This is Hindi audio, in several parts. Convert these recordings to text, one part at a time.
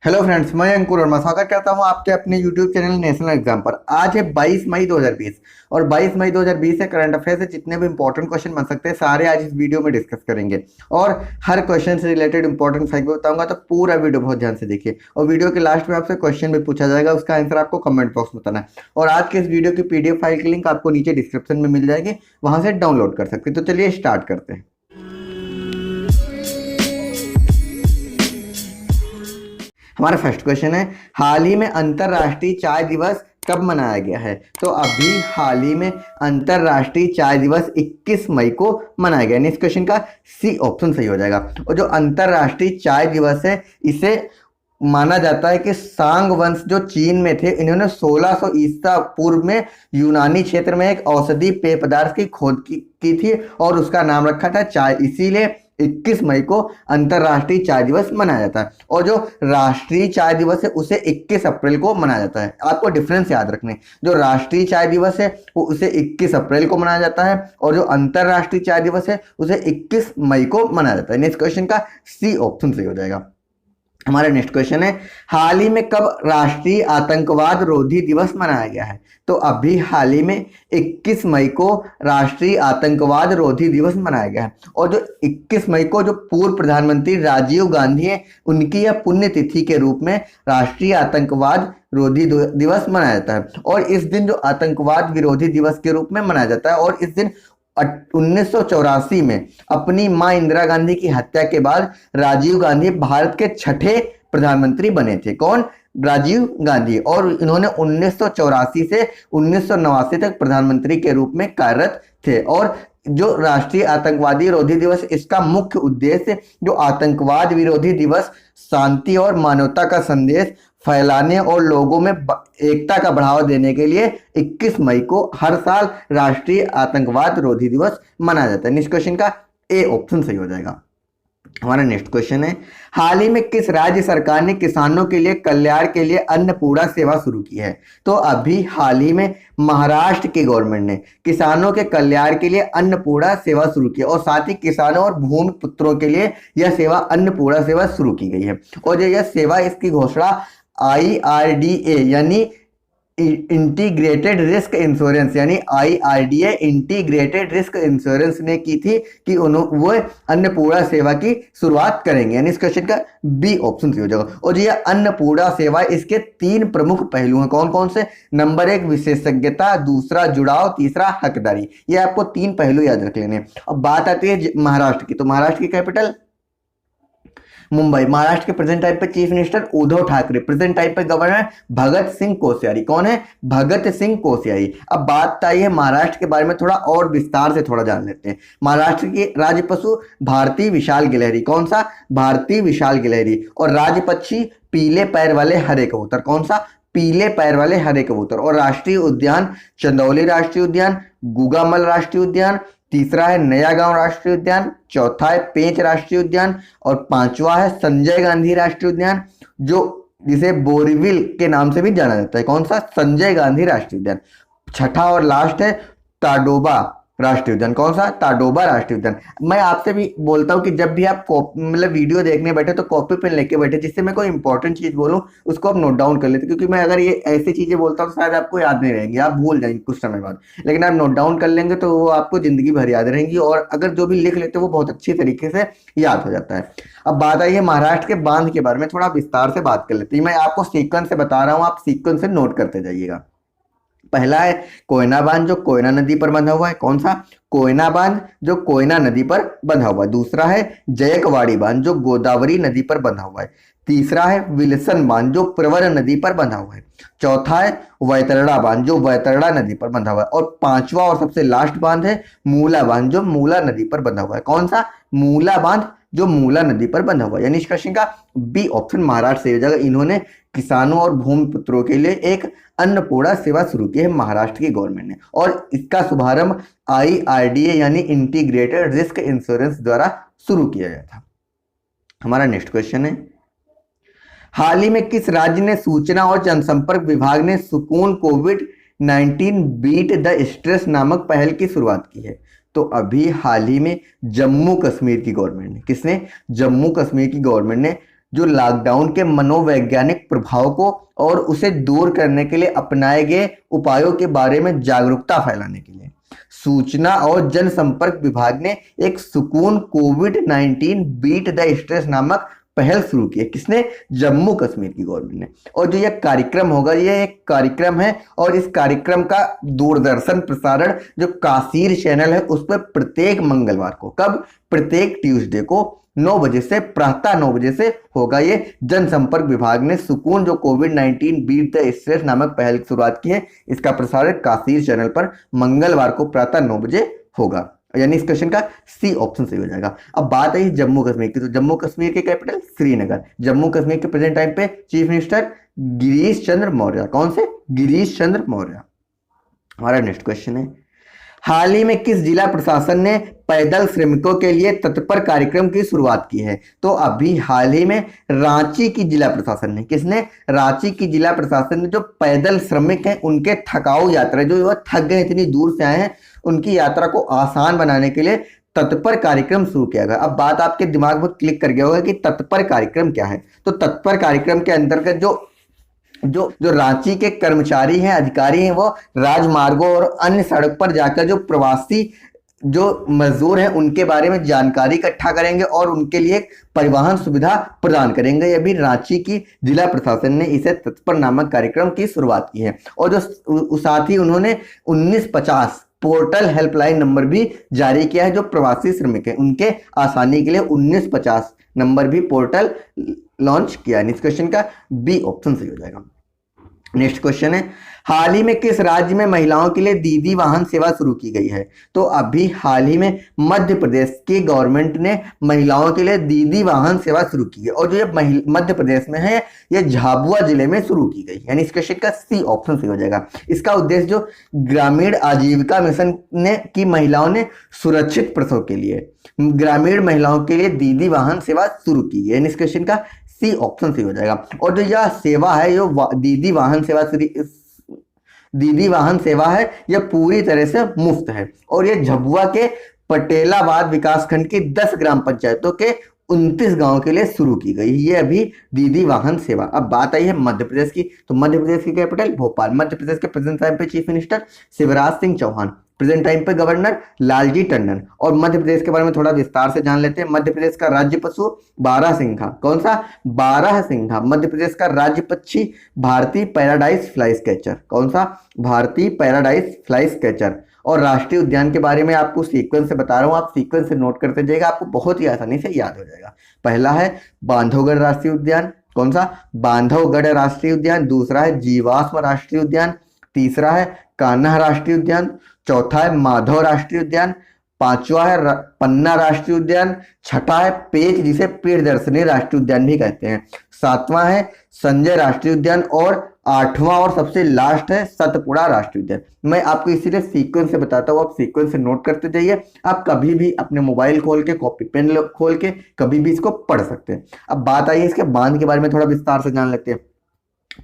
हेलो फ्रेंड्स, मैं अंकुर वर्मा स्वागत करता हूं आपके अपने यूट्यूब चैनल नेशनल एग्जाम पर। आज है 22 मई 2020 और 22 मई 2020 से करंट अफेयर से जितने भी इंपॉर्टेंट क्वेश्चन बन सकते हैं सारे आज इस वीडियो में डिस्कस करेंगे। और हर क्वेश्चन से रिलेटेड इंपॉर्टेंट फैक्ट बताऊंगा, तो पूरा वीडियो बहुत ध्यान से देखिए। और वीडियो के लास्ट में आपसे क्वेश्चन भी पूछा जाएगा, उसका आंसर आपको कमेंट बॉक्स में बताना है। और आज के इस वीडियो की पीडीएफ फाइल की लिंक आपको नीचे डिस्क्रिप्शन में मिल जाएगी, वहां से डाउनलोड कर सकते हैं। तो चलिए स्टार्ट करते हैं। हमारा फर्स्ट क्वेश्चन है, हाल ही में अंतरराष्ट्रीय चाय दिवस कब मनाया गया है? तो अभी हाल ही में अंतरराष्ट्रीय चाय दिवस 21 मई को मनाया गया। इस क्वेश्चन का सी ऑप्शन सही हो जाएगा। और जो अंतरराष्ट्रीय चाय दिवस है, इसे माना जाता है कि सांग वंश जो चीन में थे, इन्होंने 1600 ईसा पूर्व में यूनानी क्षेत्र में एक औषधि पेय पदार्थ की खोज की थी और उसका नाम रखा था चाय। इसीलिए 21 मई को अंतरराष्ट्रीय चाय दिवस मनाया जाता है। और जो राष्ट्रीय चाय दिवस है उसे 21 अप्रैल को मनाया जाता है। आपको डिफरेंस याद रखने, जो राष्ट्रीय चाय दिवस है वो उसे 21 अप्रैल को मनाया जाता है और जो अंतरराष्ट्रीय चाय दिवस है उसे 21 मई को मनाया जाता है। नेक्स्ट क्वेश्चन का सी ऑप्शन सही हो जाएगा। हमारा नेक्स्ट क्वेश्चन है, हाल ही में कब राष्ट्रीय आतंकवाद रोधी दिवस मनाया गया है? तो अभी हाल ही में 21 मई को राष्ट्रीय आतंकवाद रोधी दिवस मनाया गया है। और जो 21 मई को जो पूर्व प्रधानमंत्री राजीव गांधी है, उनकी यह पुण्यतिथि के रूप में राष्ट्रीय आतंकवाद रोधी दिवस मनाया जाता है। और इस दिन जो आतंकवाद विरोधी दिवस के रूप में मनाया जाता है। और इस दिन 1984 में अपनी मां इंदिरा गांधी की हत्या के बाद राजीव गांधी भारत के छठे प्रधानमंत्री बने थे। कौन? राजीव गांधी। और इन्होंने 1984 से 1989 तक प्रधानमंत्री के रूप में कार्यरत थे। और जो राष्ट्रीय आतंकवादी विरोधी दिवस, इसका मुख्य उद्देश्य जो आतंकवाद विरोधी दिवस शांति और मानवता का संदेश फैलाने और लोगों में एकता का बढ़ावा देने के लिए 21 मई को हर साल राष्ट्रीय आतंकवाद विरोधी दिवस मनाया जाता है। इस क्वेश्चन का ए ऑप्शन सही हो जाएगा। हमारा नेक्स्ट क्वेश्चन है, हाल ही में किस राज्य सरकार ने किसानों के लिए कल्याण के लिए अन्नपूर्णा सेवा शुरू की है? तो अभी हाल ही में महाराष्ट्र की गवर्नमेंट ने किसानों के कल्याण के लिए अन्नपूर्णा सेवा शुरू की और साथ ही किसानों और भूमि पुत्रों के लिए यह सेवा अन्नपूर्णा सेवा शुरू की गई है। और यह सेवा, इसकी घोषणा IRDA यानी इंटीग्रेटेड रिस्क इंश्योरेंस यानी IRDA इंटीग्रेटेड रिस्क इंश्योरेंस ने की थी कि वो अन्नपूर्णा सेवा की शुरुआत करेंगे। यानी इस क्वेश्चन का बी ऑप्शन सही हो जाएगा। और ये अन्नपूर्णा सेवा, इसके 3 प्रमुख पहलू हैं। कौन कौन से? नंबर 1 विशेषज्ञता, दूसरा जुड़ाव, तीसरा हकदारी। ये आपको 3 पहलू याद रख लेने। अब बात आती है महाराष्ट्र की, तो महाराष्ट्र की कैपिटल मुंबई। महाराष्ट्र के प्रेजेंट टाइम पे chief minister Uddhav Thackeray, present time पे गवर्नर भगत सिंह कोश्यारी। कौन है? भगत सिंह कोश्यारी। अब बात आई है महाराष्ट्र के बारे में, थोड़ा और विस्तार से थोड़ा जान लेते हैं। महाराष्ट्र की राज्य पशु भारतीय विशाल गिलहरी। कौन सा? भारतीय विशाल गिलहरी। और राज्य पक्षी पीले पैर वाले हरे कबूतर। कौन सा? पीले पैर वाले हरे कबूतर। और राष्ट्रीय उद्यान चंदौली राष्ट्रीय उद्यान, गुगामल राष्ट्रीय उद्यान, तीसरा है नया गांव राष्ट्रीय उद्यान, चौथा है पेंच राष्ट्रीय उद्यान और 5वां है संजय गांधी राष्ट्रीय उद्यान, जो जिसे बोरीविल के नाम से भी जाना जाता है। कौन सा? संजय गांधी राष्ट्रीय उद्यान। छठा और लास्ट है ताडोबा राष्ट्रीय उद्यान। कौन सा? ताडोबा राष्ट्रीय उद्यान। मैं आपसे भी बोलता हूं कि जब भी आप मतलब वीडियो देखने बैठे तो कॉपी पेन लेके बैठे, जिससे मैं कोई इंपॉर्टेंट चीज बोलूं उसको आप नोट डाउन कर लेते, क्योंकि मैं अगर ये ऐसी चीजें बोलता हूं तो शायद आपको याद नहीं रहेंगी, आप भूल जाएंगे कुछ समय बाद। लेकिन आप नोट डाउन कर लेंगे तो वो आपको जिंदगी भर याद रहेंगी। और अगर जो भी लिख लेते हो वो बहुत अच्छी तरीके से याद हो जाता है। अब बात आई है महाराष्ट्र के बांध के बारे में, थोड़ा विस्तार से बात कर लेते हैं। मैं आपको सीक्वेंस से बता रहा हूँ, आप सीक्वेंस से नोट करते जाइएगा। पहला है कोयना बांध, जो कोयना नदी पर बंधा हुआ है। कौन सा? कोयना बांध, जो कोयना नदी पर बंधा हुआ है। दूसरा है जयकवाड़ी बांध, जो गोदावरी नदी पर बंधा हुआ है। तीसरा है विल्सन बांध, जो प्रवर नदी पर बंधा हुआ है। चौथा है वैतरणा बांध, जो वैतरणा नदी पर बंधा हुआ है। और 5वां और सबसे लास्ट बांध है मूला बांध, जो मूला नदी पर बंधा हुआ है। कौन सा? मूला बांध, जो मूला नदी पर बंधा हुआ है। यानी इस क्वेश्चन का बी ऑप्शन महाराष्ट्र से हो जाएगा। इन्होंने किसानों और भूमिपुत्रों के लिए एक अन्नपूर्णा सेवा शुरू की है महाराष्ट्र की गवर्नमेंट ने। और इसका शुभारंभ IRDA यानी इंटीग्रेटेड रिस्क इंश्योरेंस द्वारा शुरू किया गया था। हमारा नेक्स्ट क्वेश्चन है, हाल ही में किस राज्य ने सूचना और जनसंपर्क विभाग ने सुकून कोविड-19 बीट द स्ट्रेस नामक पहल की शुरुआत की है? तो अभी हाल ही में जम्मू कश्मीर की गवर्नमेंट ने, किसने? जम्मू कश्मीर की गवर्नमेंट ने जो लॉकडाउन के मनोवैज्ञानिक प्रभाव को और उसे दूर करने के लिए अपनाए गए उपायों के बारे में जागरूकता फैलाने के लिए सूचना और जनसंपर्क विभाग ने एक सुकून कोविड-19 बीट द स्ट्रेस नामक पहल शुरू की है। किसने? जम्मू कश्मीर की गवर्नमेंट ने। और जो यह कार्यक्रम होगा, यह एक कार्यक्रम है और इस कार्यक्रम का दूरदर्शन प्रसारण जो काशीर चैनल है उस पर प्रत्येक मंगलवार को, कब? प्रत्येक ट्यूसडे को 9 बजे से, प्रातः 9 बजे से होगा। ये जनसंपर्क विभाग ने सुकून जो कोविड-19 बीट द स्ट्रेस नामक पहल की शुरुआत की है, इसका प्रसारण काशीर चैनल पर मंगलवार को प्रातः 9 बजे होगा। यानी इस क्वेश्चन का सी ऑप्शन सही हो जाएगा। अब बात आई जम्मू कश्मीर की, तो जम्मू कश्मीर के कैपिटल श्रीनगर। जम्मू कश्मीर के प्रेजेंट टाइम पे चीफ मिनिस्टर गिरीश चंद्र मौर्य। कौन से? गिरीश चंद्र मौर्य। हमारा नेक्स्ट क्वेश्चन है, हाल ही में किस जिला प्रशासन ने पैदल श्रमिकों के लिए तत्पर कार्यक्रम की शुरुआत की है? तो अभी हाल ही में रांची की जिला प्रशासन ने, किसने? रांची की जिला प्रशासन ने जो पैदल श्रमिक हैं उनके थकाऊ यात्रा, जो वह थक गए इतनी दूर से आए हैं, उनकी यात्रा को आसान बनाने के लिए तत्पर कार्यक्रम शुरू किया गया। अब बात आपके दिमाग में क्लिक कर गया होगा कि तत्पर कार्यक्रम क्या है। तो तत्पर कार्यक्रम के अंतर्गत जो रांची के कर्मचारी हैं, अधिकारी हैं, वो राजमार्गों और अन्य सड़क पर जाकर जो प्रवासी जो मजदूर हैं उनके बारे में जानकारी इकट्ठा करेंगे और उनके लिए परिवहन सुविधा प्रदान करेंगे। ये भी रांची की जिला प्रशासन ने इसे तत्पर नामक कार्यक्रम की शुरुआत की है। और जो साथ ही उन्होंने 1950 पोर्टल हेल्पलाइन नंबर भी जारी किया है। जो प्रवासी श्रमिक हैं उनके आसानी के लिए 1950 नंबर भी पोर्टल लॉन्च किया है। इस क्वेश्चन का बी ऑप्शन सही हो जाएगा। नेक्स्ट क्वेश्चन है, हाल ही में किस राज्य में महिलाओं के लिए दीदी वाहन सेवा शुरू की गई है? तो अभी हाल ही में मध्य प्रदेश की गवर्नमेंट ने महिलाओं के लिए दीदी वाहन सेवा शुरू की है। और जो ये मध्य प्रदेश में है, ये झाबुआ जिले में शुरू की गई। यानी इस क्वेश्चन का सी ऑप्शन सही हो जाएगा। इसका उद्देश्य जो ग्रामीण आजीविका मिशन ने की महिलाओं ने सुरक्षित प्रसव के लिए ग्रामीण महिलाओं के लिए दीदी वाहन सेवा शुरू की है। इस क्वेश्चन का सी ऑप्शन सही हो जाएगा। और जो यह सेवा है, जो दीदी वाहन सेवा है, यह पूरी तरह से मुफ्त है। और यह झाबुआ के पटेलाबाद विकासखंड की 10 ग्राम पंचायतों के 29 गांव के लिए शुरू की गई। ये अभी दीदी वाहन सेवा। अब बात आई है मध्य प्रदेश की, तो मध्य प्रदेश की कैपिटल भोपाल। मध्य प्रदेश के प्रेजेंट टाइम पे chief minister Shivraj Singh Chouhan, present time पे गवर्नर लालजी टंडन। और मध्य प्रदेश के बारे में थोड़ा विस्तार से जान लेते हैं। मध्य प्रदेश का राज्य पशु बारहसिंघा। कौन सा? बारहसिंघा। मध्य प्रदेश का राज्य पक्षी भारतीय पैराडाइज फ्लाई कैचर। कौन सा? भारतीय पैराडाइज फ्लाई कैचर। और राष्ट्रीय उद्यान के बारे में आपको सीक्वेंस से बता रहा हूं, आप सीक्वेंस से नोट करते जाइएगा, आपको बहुत ही आसानी से याद हो जाएगा। पहला है बांधवगढ़ राष्ट्रीय उद्यान। कौन सा? बांधवगढ़ राष्ट्रीय उद्यान। दूसरा है जीवाश्म राष्ट्रीय उद्यान। तीसरा है कान्हा राष्ट्रीय उद्यान। चौथा है माधव राष्ट्रीय उद्यान। पांचवा है पन्ना राष्ट्रीय उद्यान। छठा है पेच, जिसे प्रियदर्शनी राष्ट्रीय उद्यान भी कहते हैं। सातवां है संजय राष्ट्रीय उद्यान। और आठवां और सबसे लास्ट है सतपुड़ा राष्ट्रीय उद्यान। मैं आपको इसीलिए सीक्वेंस से बताता हूँ, आप सीक्वेंस से नोट करते जाइए। आप कभी भी अपने मोबाइल खोल के, कॉपी पेन खोल के कभी भी इसको पढ़ सकते हैं। अब बात आई इसके बांध के बारे में, थोड़ा विस्तार से जान लेते हैं।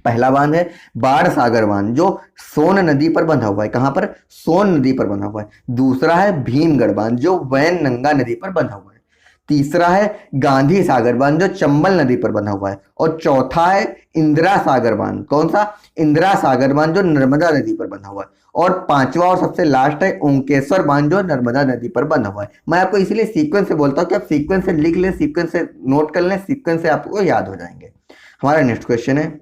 पहला बांध है बाढ़ सागर बांध, जो सोन नदी पर बंधा हुआ है। कहां पर? सोन नदी पर बंधा हुआ है। दूसरा है भीमगढ़ बांध, जो वैनगंगा नदी पर बंधा हुआ है। तीसरा है गांधी सागर बांध, जो चंबल नदी पर बंधा हुआ है। और चौथा है इंदिरा सागर बांध। कौन सा? इंदिरा सागर बांध, जो नर्मदा नदी पर बंधा हुआ है। और पांचवा और सबसे लास्ट है ओंकेश्वर बांध, जो नर्मदा नदी पर बंधा हुआ है। मैं आपको इसीलिए सीक्वेंस से बोलता हूँ कि आप सीक्वेंस से लिख लें, सीक्वेंस से नोट कर लें, सीक्वेंस से आपको याद हो जाएंगे। हमारा नेक्स्ट क्वेश्चन है,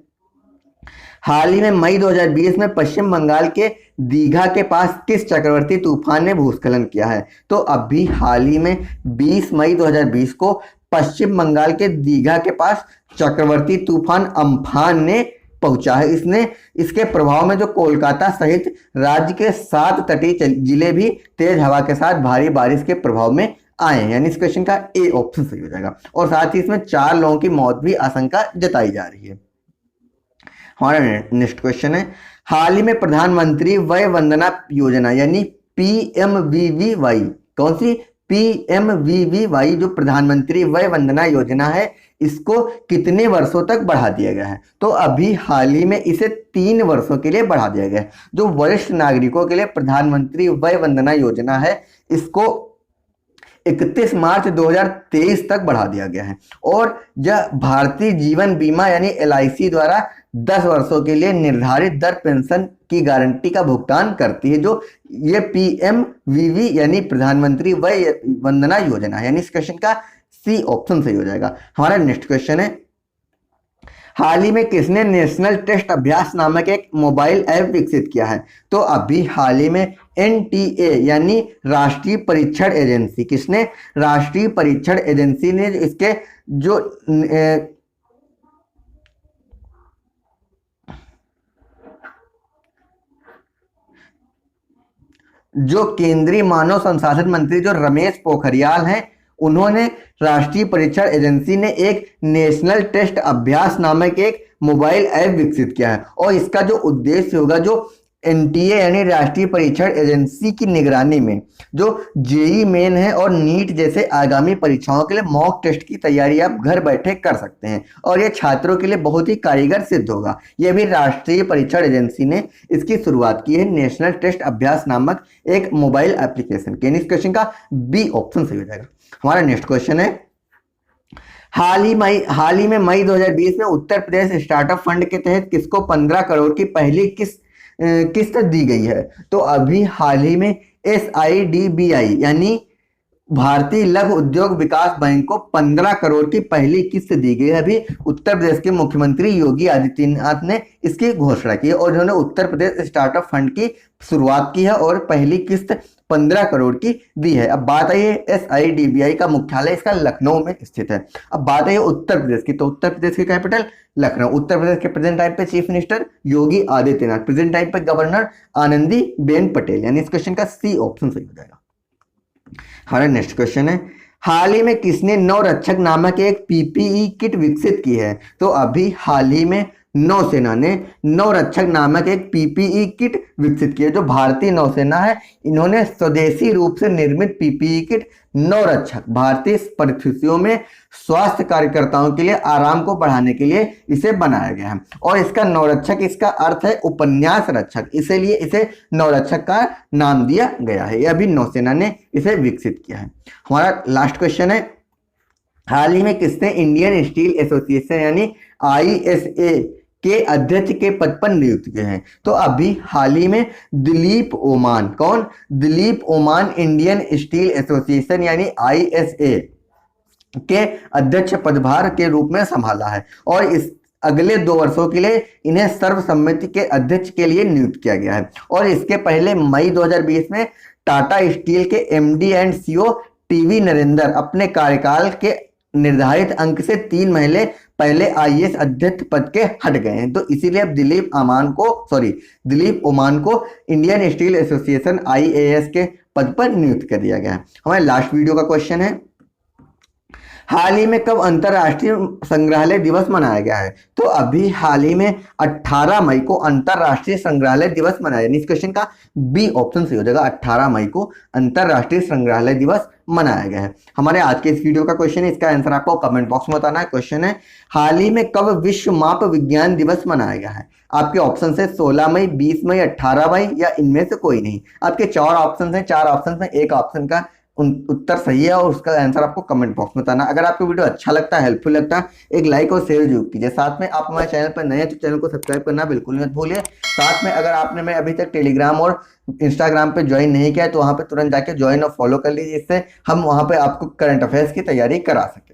हाल ही में मई 2020 में पश्चिम बंगाल के दीघा के पास किस चक्रवाती तूफान ने भूस्खलन किया है? तो अभी हाल ही में 20 मई 2020 को पश्चिम बंगाल के दीघा के पास चक्रवाती तूफान अम्फान ने पहुंचा है। इसके प्रभाव में जो कोलकाता सहित राज्य के 7 तटीय जिले भी तेज हवा के साथ भारी बारिश के प्रभाव में आए हैं। यानी इस क्वेश्चन का ए ऑप्शन सही हो जाएगा। और साथ ही इसमें 4 लोगों की मौत भी आशंका जताई जा रही है। हमारा नेक्स्ट क्वेश्चन है, हाल ही में प्रधानमंत्री वय वंदना योजना यानी PMVVY, कौन सी? PMVVY, जो प्रधानमंत्री वय वंदना योजना है, इसको कितने वर्षों तक बढ़ा दिया गया है? तो अभी हाल ही में इसे 3 वर्षों के लिए बढ़ा दिया गया है। जो वरिष्ठ नागरिकों के लिए प्रधानमंत्री वय वंदना योजना है, इसको 31 मार्च 2023 तक बढ़ा दिया गया है। और यह भारतीय जीवन बीमा यानी LIC द्वारा 10 वर्षों के लिए निर्धारित दर पेंशन की गारंटी का भुगतान करती है, जो ये PMVV यानी प्रधानमंत्री वय वंदना योजना है। यानी इस क्वेश्चन का सी ऑप्शन सही हो जाएगा। हमारा नेक्स्ट क्वेश्चन है, हाल ही में किसने नेशनल टेस्ट अभ्यास नामक एक मोबाइल ऐप विकसित किया है? तो अभी हाल ही में NTA यानी राष्ट्रीय परीक्षण एजेंसी, किसने? राष्ट्रीय परीक्षण एजेंसी ने इसके जो केंद्रीय मानव संसाधन मंत्री जो रमेश पोखरियाल हैं, उन्होंने राष्ट्रीय परीक्षण एजेंसी ने एक नेशनल टेस्ट अभ्यास नामक एक मोबाइल ऐप विकसित किया है। और इसका जो उद्देश्य होगा, जो NTA यानी राष्ट्रीय परीक्षण एजेंसी की निगरानी में जो JEE मेन है और नीट जैसे आगामी परीक्षाओं के लिए मॉक टेस्ट की तैयारी आप घर बैठे कर सकते हैं, और ये छात्रों के लिए बहुत ही कारगर सिद्ध होगा। यह भी राष्ट्रीय परीक्षण एजेंसी ने इसकी शुरुआत की है, नेशनल टेस्ट अभ्यास नामक एक मोबाइल एप्लीकेशन के। इस क्वेश्चन का बी ऑप्शन सही हो जाएगा। हमारा नेक्स्ट क्वेश्चन है, हाल ही में मई 2020 में उत्तर प्रदेश स्टार्टअप फंड के तहत किसको 15 करोड़ की पहली किस्त दी गई है? तो अभी हाल ही में SIDBI यानी भारतीय लघु उद्योग विकास बैंक को 15 करोड़ की पहली किस्त दी गई है। अभी उत्तर प्रदेश के मुख्यमंत्री योगी आदित्यनाथ ने इसकी घोषणा की है और उन्होंने उत्तर प्रदेश स्टार्टअप फंड की शुरुआत की है और पहली किस्त 15 करोड़ की दी है। अब बात आई है SIDBI का मुख्यालय इसका लखनऊ में स्थित है। अब बात आई है उत्तर प्रदेश की, तो उत्तर प्रदेश की कैपिटल लखनऊ। उत्तर प्रदेश के प्रेजेंट टाइम पे chief minister Yogi Adityanath, present time पे गवर्नर आनंदीबेन पटेल। यानी इस क्वेश्चन का सी ऑप्शन सही हो जाएगा। हमारा नेक्स्ट क्वेश्चन है, हाल ही में किसने नवरक्षक नामक एक PPE किट विकसित की है? तो अभी हाल ही में नौसेना ने नवरक्षक नामक एक PPE किट विकसित की है। जो भारतीय नौसेना है, इन्होंने स्वदेशी रूप से निर्मित PPE किट नवरक्षक भारतीय परिस्थितियों में स्वास्थ्य कार्यकर्ताओं के लिए आराम को बढ़ाने के लिए इसे बनाया गया है। और इसका नवरक्षक, इसका अर्थ है उपन्यास रक्षक, इसीलिए इसे नवरक्षक का नाम दिया गया है। यह भी नौसेना ने इसे विकसित किया है। हमारा लास्ट क्वेश्चन है, हाल ही में किसने इंडियन स्टील एसोसिएशन यानी ISA के अध्यक्ष के पद पर नियुक्त किए हैं? तो अभी हाल ही में दिलीप ओमान, कौन? Dilip Oman Indian steel association यानी ISA के अध्यक्ष पदभार के रूप में संभाला है और इस अगले 2 वर्षों के लिए इन्हें सर्वसम्मति के अध्यक्ष के लिए नियुक्त किया गया है। और इसके पहले मई 2020 में टाटा स्टील के MD and CEO TV Narendra अपने कार्यकाल के निर्धारित अंक से 3 महीने पहले IAS अध्यक्ष पद के हट गए हैं। तो इसीलिए अब दिलीप ओमान को इंडियन स्टील एसोसिएशन IAS के पद पर नियुक्त कर दिया गया है। हमारे लास्ट वीडियो का क्वेश्चन है, हाल ही में कब अंतरराष्ट्रीय संग्रहालय दिवस मनाया गया है? तो अभी हाल ही में 18 मई को अंतरराष्ट्रीय संग्रहालय दिवस मनाया गया। इस क्वेश्चन का बी ऑप्शन सही हो जाएगा। 18 मई को अंतरराष्ट्रीय संग्रहालय दिवस मनाया गया है। हमारे आज के इस वीडियो का क्वेश्चन है, इसका आंसर आपको कमेंट बॉक्स में बताना है। क्वेश्चन है, हाल ही में कब विश्व माप विज्ञान दिवस मनाया गया है? आपके ऑप्शन है 16 मई, 20 मई, 18 मई या इनमें से कोई नहीं। आपके 4 ऑप्शन है, 4 ऑप्शन में एक ऑप्शन का उत्तर सही है और उसका आंसर आपको कमेंट बॉक्स में बताना। अगर आपको वीडियो अच्छा लगता है, हेल्पफुल लगता है, एक लाइक और शेयर जरूर कीजिए। साथ में आप हमारे चैनल पर नए हैं तो चैनल को सब्सक्राइब करना बिल्कुल मत भूलिए। साथ में अगर आपने मैं अभी तक टेलीग्राम और इंस्टाग्राम पे ज्वाइन नहीं किया है तो वहां पे तुरंत जाके ज्वाइन और फॉलो कर लीजिए, इससे हम वहां पे आपको करंट अफेयर्स की तैयारी करा सकें।